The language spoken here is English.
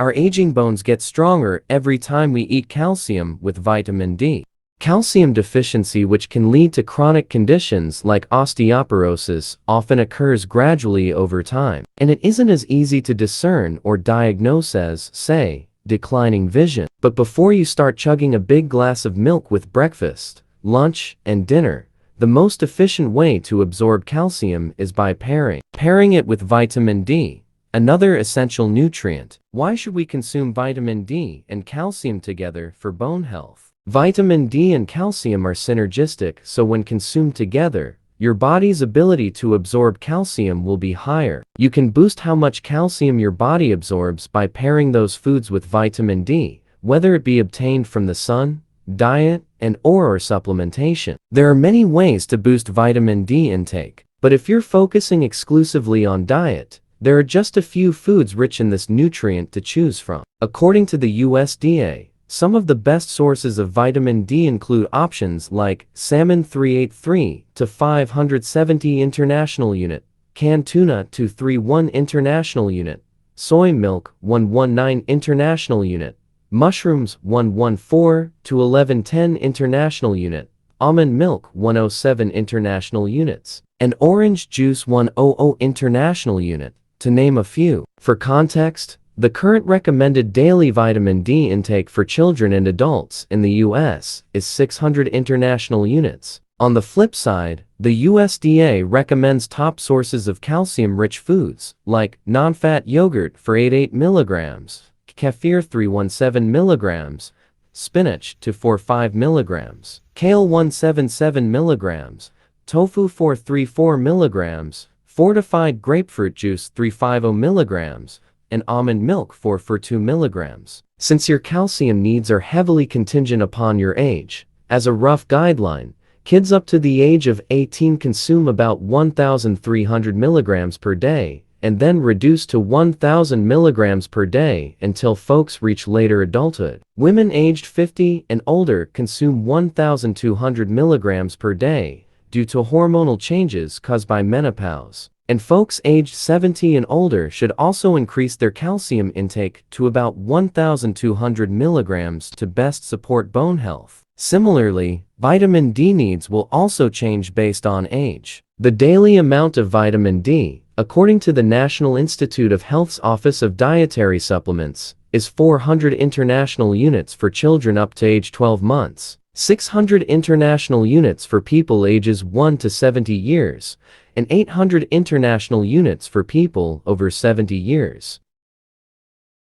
Our aging bones get stronger every time we eat calcium with vitamin D. Calcium deficiency, which can lead to chronic conditions like osteoporosis, often occurs gradually over time, and it isn't as easy to discern or diagnose as, say, declining vision. But before you start chugging a big glass of milk with breakfast, lunch, and dinner, the most efficient way to absorb calcium is by pairing it with vitamin D, another essential nutrient. Why should we consume vitamin D and calcium together for bone health? Vitamin D and calcium are synergistic, so when consumed together, your body's ability to absorb calcium will be higher. You can boost how much calcium your body absorbs by pairing those foods with vitamin D, whether it be obtained from the sun, diet, or supplementation. There are many ways to boost vitamin D intake, but if you're focusing exclusively on diet, there are just a few foods rich in this nutrient to choose from. According to the USDA, some of the best sources of vitamin D include options like salmon 383 to 570 international unit, canned tuna 231 international unit, soy milk 119 international unit, mushrooms 114 to 1110 international unit, almond milk 107 international units, and orange juice 100 international unit, to name a few. For context, the current recommended daily vitamin D intake for children and adults in the US is 600 international units. On the flip side, the USDA recommends top sources of calcium-rich foods, like non-fat yogurt for 88 mg, kefir 317 mg, spinach 245 mg, kale 177 mg, tofu 434 mg, fortified grapefruit juice 350 mg, and almond milk 442 mg. Since your calcium needs are heavily contingent upon your age, as a rough guideline, kids up to the age of 18 consume about 1,300 mg per day, and then reduce to 1,000 mg per day until folks reach later adulthood. Women aged 50 and older consume 1,200 mg per day due to hormonal changes caused by menopause. And folks aged 70 and older should also increase their calcium intake to about 1,200 mg to best support bone health. Similarly, vitamin D needs will also change based on age. The daily amount of vitamin D, according to the National Institute of Health's Office of Dietary Supplements, is 400 international units for children up to age 12 months, 600 international units for people ages 1 to 70 years, and 800 international units for people over 70 years.